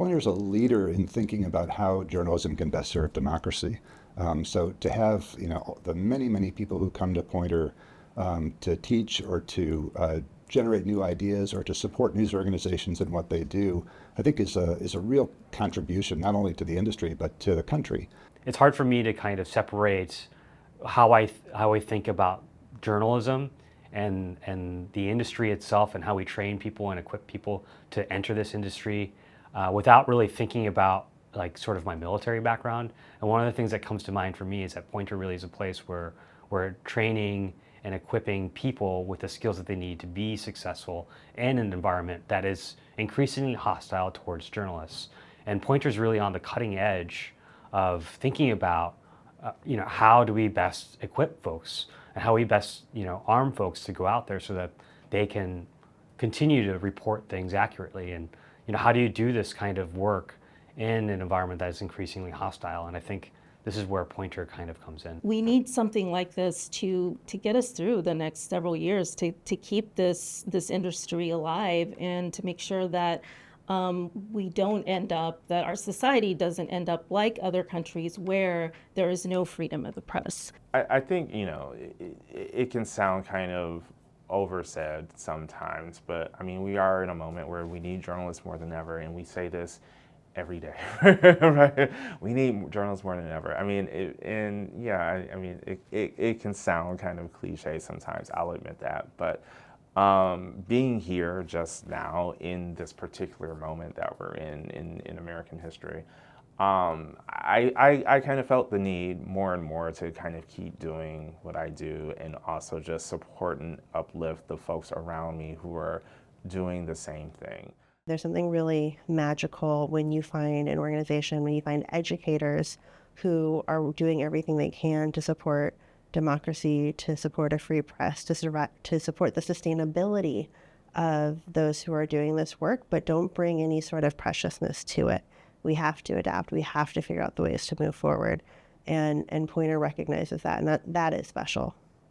Poynter's a leader in thinking about how journalism can best serve democracy. So to have the many people who come to Poynter to teach or to generate new ideas or to support news organizations in what they do, I think is a real contribution not only to the industry but to the country. It's hard for me to kind of separate how I think about journalism and the industry itself and how we train people and equip people to enter this industry without really thinking about like sort of my military background. And one of the things that comes to mind for me is that Poynter really is a place where we're training and equipping people with the skills that they need to be successful in an environment that is increasingly hostile towards journalists. And Poynter's really on the cutting edge of thinking about how do we best equip folks and how we best arm folks to go out there so that they can continue to report things accurately. And how do you do this kind of work in an environment that is increasingly hostile? And I think this is where Poynter kind of comes in. We need something like this to get us through the next several years, to keep this industry alive and to make sure that we don't end up, that our society doesn't end up like other countries where there is no freedom of the press. I think, it can sound kind of oversaid sometimes, but I mean, we are in a moment where we need journalists more than ever, and we say this every day, right? We need journalists more than ever. I mean, it can sound kind of cliche sometimes, I'll admit that, but being here just now in this particular moment that we're in American history, I kind of felt the need more and more to kind of keep doing what I do and also just support and uplift the folks around me who are doing the same thing. There's something really magical when you find an organization, when you find educators who are doing everything they can to support democracy, to support a free press, to support the sustainability of those who are doing this work, but don't bring any sort of preciousness to it. We have to adapt. We have to figure out the ways to move forward. And Poynter recognizes that, and that is special.